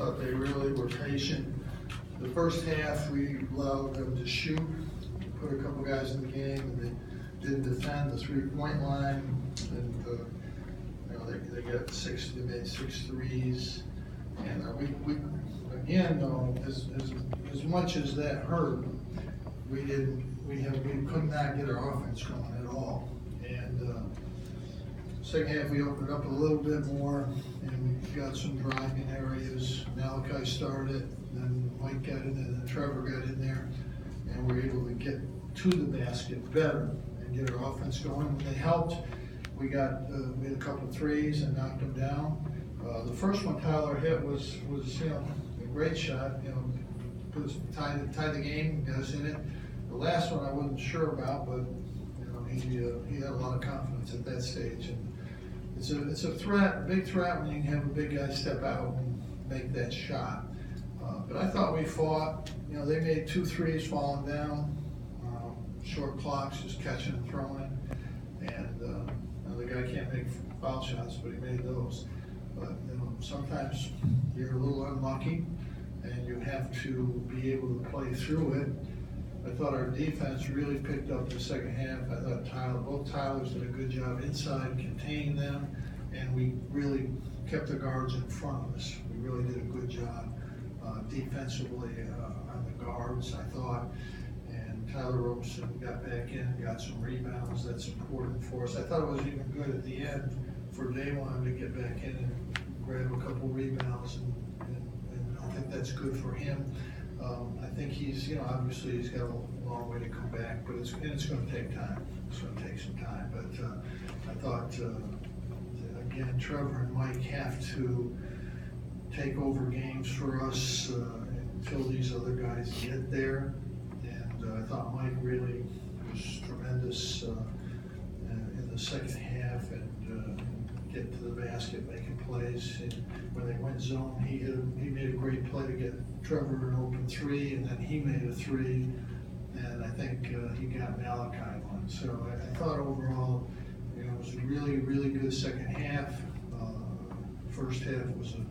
thought they really were patient. The first half, we allowed them to shoot, put a couple guys in the game, and they didn't defend the three-point line. And they got they made 6 threes. And we again, though, as much as that hurt, we could not get our offense going at all. And second half, we opened up a little bit more, and we got some driving areas. Malachi started, then Mike got in, and then Trevor got in there, and we were able to get to the basket better and get our offense going. When they helped, we had a couple of threes and knocked them down. The first one Tyler hit was a great shot. Tied the game, got us in it. The last one I wasn't sure about, but he had a lot of confidence at that stage. And it's a threat, a big threat when you can have a big guy step out and make that shot. But I thought we fought. They made 2 threes falling down, short clocks, just catching and throwing. And the guy can't make foul shots, but he made those. But sometimes you're a little unlucky, and you have to be able to play through it. I thought our defense really picked up the second half. I thought both Tylers did a good job inside containing them, and we really kept the guards in front of us. We really did a good job defensively on the guards, I thought. And Tyler Robeson got back in and got some rebounds. That's important for us. I thought it was even good at the end for Boeheim to get back in and grab a couple rebounds, and I think that's good for him. I think he's, obviously he's got a long way to come back, but it's going to take time. It's going to take some time. But I thought, again, Trevor and Mike have to take over games for us until these other guys get there. And I thought Mike really was tremendous in the second half, and get to the basket, making plays. And when they went zone, he made a great play to get Trevor an open 3, and then he made a 3, and I think he got Malachi one. So I thought overall, it was a really, really good second half. First half was a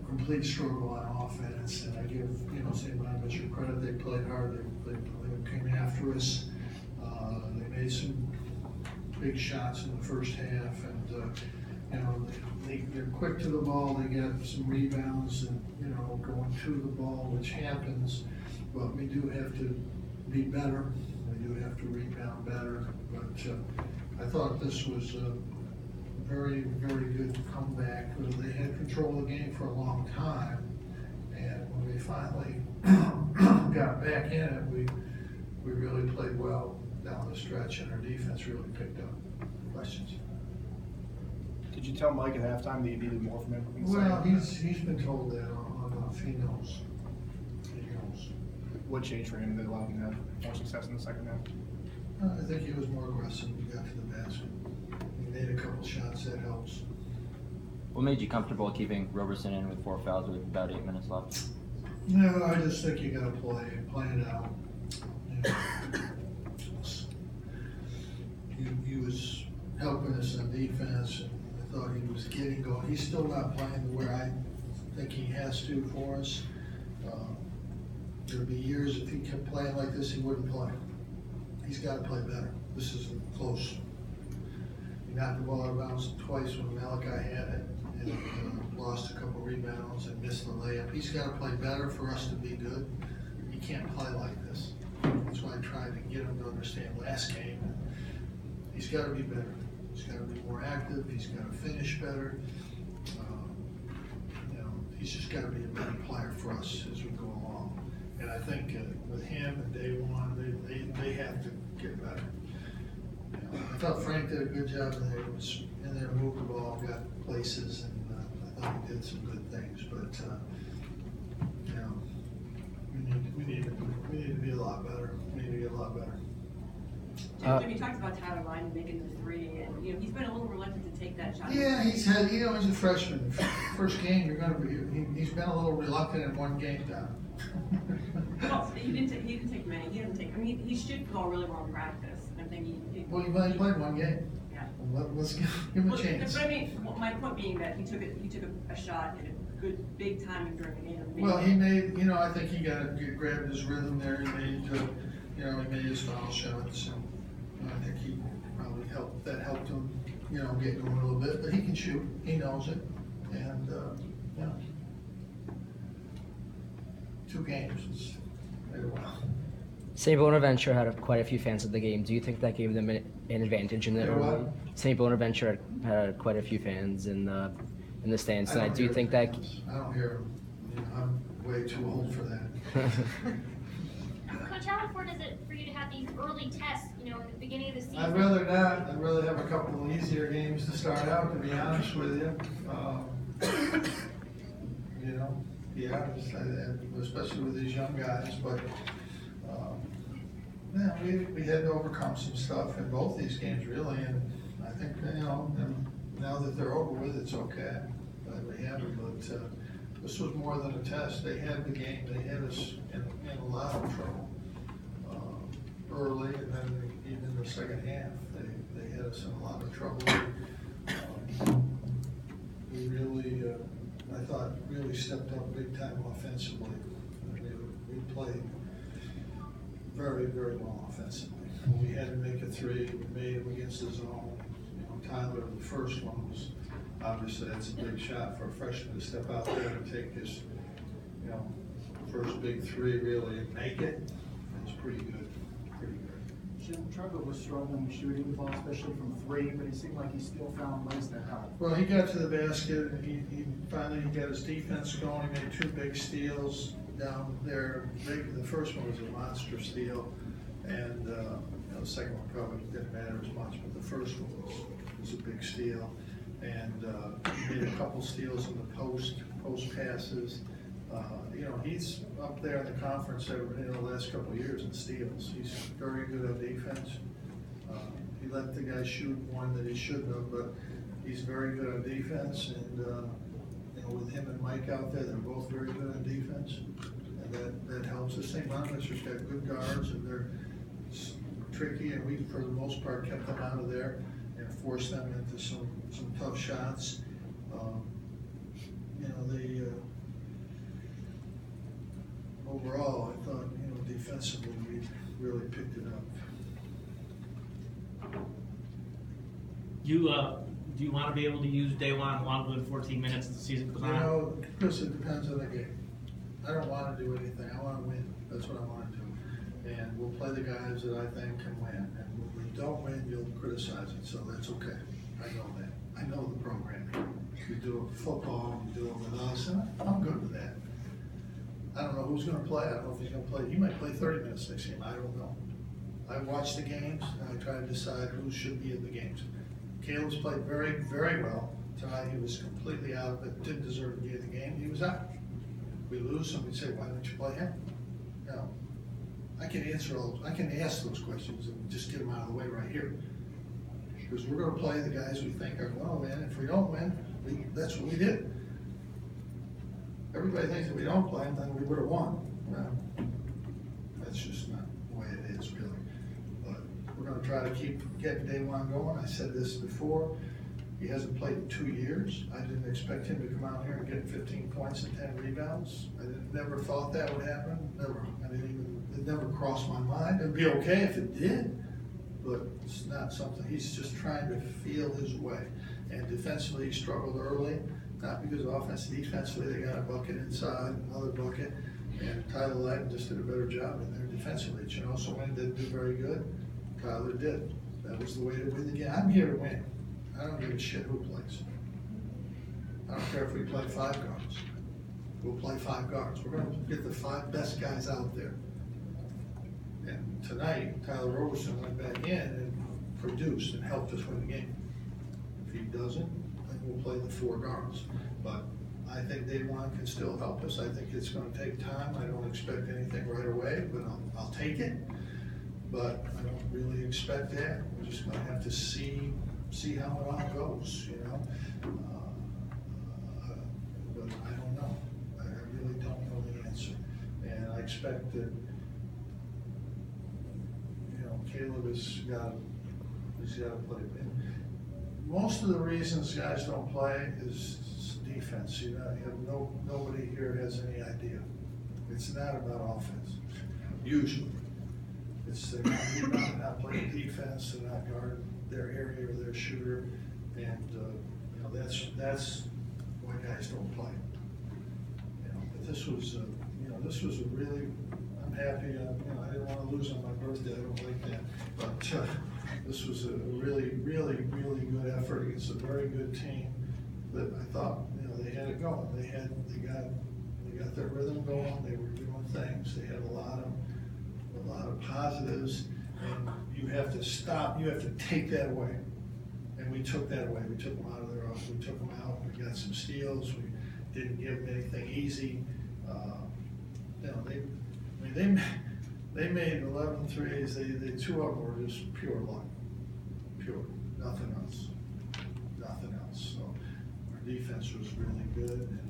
complete struggle on offense, and I give St Bonaventure credit. They played hard. They came after us. They made some big shots in the first half, and they're quick to the ball. They got some rebounds and going to the ball, which happens, but we do have to be better. We do have to rebound better. But I thought this was a very, very good comeback. They had control of the game for a long time, and when we finally got back in it, we really played well down the stretch, and our defense really picked up. Questions? Did you tell Mike at halftime that you needed more from him? Well, he's been told that on off. He knows. He knows. What changed for him that allowed him to have more success in the second half? I think he was more aggressive when he got to the basket. He made a couple shots. That helps. What made you comfortable keeping Roberson in with 4 fouls with about 8 minutes left? No, I just think you got to play it out. He was helping us on defense, and I thought he was getting going. He's still not playing where I think he has to for us. There'll be years if he kept playing like this, he wouldn't play. He's got to play better. This isn't close. He knocked the ball out of bounds twice when Malachi had it, and lost a couple rebounds and missed the layup. He's got to play better for us to be good. He can't play like this. That's why I tried to get him to understand last game. He's got to be better. He's got to be more active. He's got to finish better. He's just got to be a better player for us as we go along. And I think with him and day one, they have to get better. I thought Frank did a good job in there. He was in there, moved the ball, got places, and I thought he did some good things. But we need to be a lot better. We need to get a lot better. Jim, you talked about Tyler Lyon making the 3, and he's been a little reluctant to take that shot. Yeah, he's a freshman. First game, he's been a little reluctant in one game down. Well, he didn't take many. He shot the ball really well in practice. I'm thinking. Well, he played one game. Yeah. Let's give him a chance. But my point being that he took a shot and good, big timing during the game. Well, he made, you know, I think he grabbed his rhythm there, he made, you know, he made his foul shots, and I think he probably helped him, you know, get going a little bit, but he can shoot, he knows it, and, you know. 2 games, it's quite a while. St Bonaventure had quite a few fans at the game. Do you think that gave them an advantage in the Yeah, early? what? St Bonaventure had quite a few fans in the stands tonight. Do you think that? I don't hear him, you know, I'm way too old for that. Coach, how important is it for you to have these early tests, you know, at the beginning of the season? I'd rather not. I'd rather have a couple of easier games to start out, to be honest with you. You know, yeah, especially with these young guys, but, yeah, we had to overcome some stuff in both these games, really, and I think, you know, now that they're over with, it's okay. We have it, but this was more than a test. They had the game. They had us in a lot of trouble early, and then even in the second half, they had us in a lot of trouble. We really, I thought, really stepped up big time offensively. I mean, we played very, very well offensively. When we had to make a 3, we made them against the zone. You know, Tyler, the first one was, obviously, that's a big shot for a freshman to step out there and take his, you know, first big 3 really and make it. It was pretty good, pretty good. Jim Trevor was struggling shooting the ball, especially from 3, but he seemed like he still found ways to help. Well, he got to the basket, and he finally got his defense going. He made 2 big steals down there. The first one was a monster steal, and you know, the second one probably didn't matter as much, but the first one was a big steal. And he made a couple steals in the post passes. You know, he's up there in the conference in the last couple of years in steals. He's very good on defense. He let the guy shoot one that he shouldn't have, but he's very good on defense. And you know, with him and Mike out there, they're both very good on defense, and that helps us. St. Bonaventure's got good guards, and they're tricky, and we, for the most part, kept them out of there and forced them into some tough shots. You know, they overall, I thought, you know, defensively, we really picked it up. Do you want to be able to use day one longer than 14 minutes as the season goes You on? know, Chris, it depends on the game. I don't want to do anything. I want to win. That's what I want to do. And we'll play the guys that I think can win. And when we don't win, you'll criticize it, so that's okay. I know that. I know the program. You do it with football, you do it with us, and I'm good with that. I don't know who's going to play. I don't know if he's going to play. He might play 30 minutes next game. I don't know. I watch the games, and I try to decide who should be in the games. Caleb's played very, very well. Tonight he was completely out of it, didn't deserve to be in the game. He was out. We lose, somebody say, why don't you play him? No. I can ask those questions and just get them out of the way right here. Because we're going to play the guys we think are going to win. If we don't win, that's what we did. Everybody thinks that we don't play, then we would have won. Well, that's just not the way it is, really. But we're going to try to keep getting day one going. I said this before. He hasn't played in 2 years. I didn't expect him to come out here and get 15 points and 10 rebounds. I never thought that would happen. Never. It never crossed my mind. It'd be okay if it did, but it's not something. He's just trying to feel his way. And defensively, he struggled early. Not because of offense, defensively, they got a bucket inside, another bucket, and Tyler Lighton just did a better job in there defensively. Wayne didn't do very good. Tyler did. That was the way to win the game. I'm here to win. I don't give a shit who plays. I don't care if we play 5 guards. We'll play 5 guards. We're going to get the 5 best guys out there. And tonight, Tyler Roberson went back in and produced and helped us win the game. If he doesn't, then we'll play the 4 guards. But I think day one can still help us. I think it's going to take time. I don't expect anything right away, but I'll take it. But I don't really expect that. We're just going to have to see how it all goes, you know. But I don't know. I really don't know the answer. And I expect that, you know, Caleb he's got to play. And most of the reasons guys don't play is defense, you know, nobody here has any idea. It's not about offense, usually. It's they're not playing defense, they're not guarding their area or their shooter, and, you know, that's why guys don't play. You know, but this was, you know, this was a really, I'm happy, you know, I didn't want to lose on my birthday, I don't like that, but, this was a really good effort against a very good team that I thought, you know, they had it going. They got their rhythm going, they were doing things, they had a lot of positives, and you have to stop, you have to take that away. And we took that away, we took them out of their off, we took them out, we got some steals, we didn't give them anything easy. You know, they made 11 threes, they two of them were just pure luck, pure, nothing else. So our defense was really good, and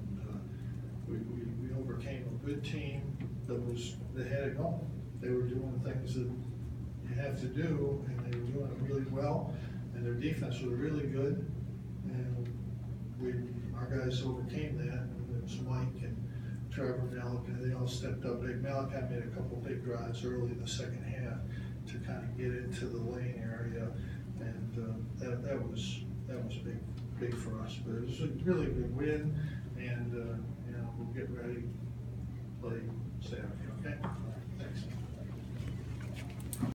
we overcame a good team that had it going. They were doing things that you have to do, and they were doing it really well, and their defense was really good, and our guys overcame that, and it was Mike and Trevor, Malachi, they all stepped up big. Malachi made a couple big drives early in the second half to kind of get into the lane area, and that was big for us. But it was a really good win, and you know, we'll get ready to play Saturday. Okay, all right, thanks.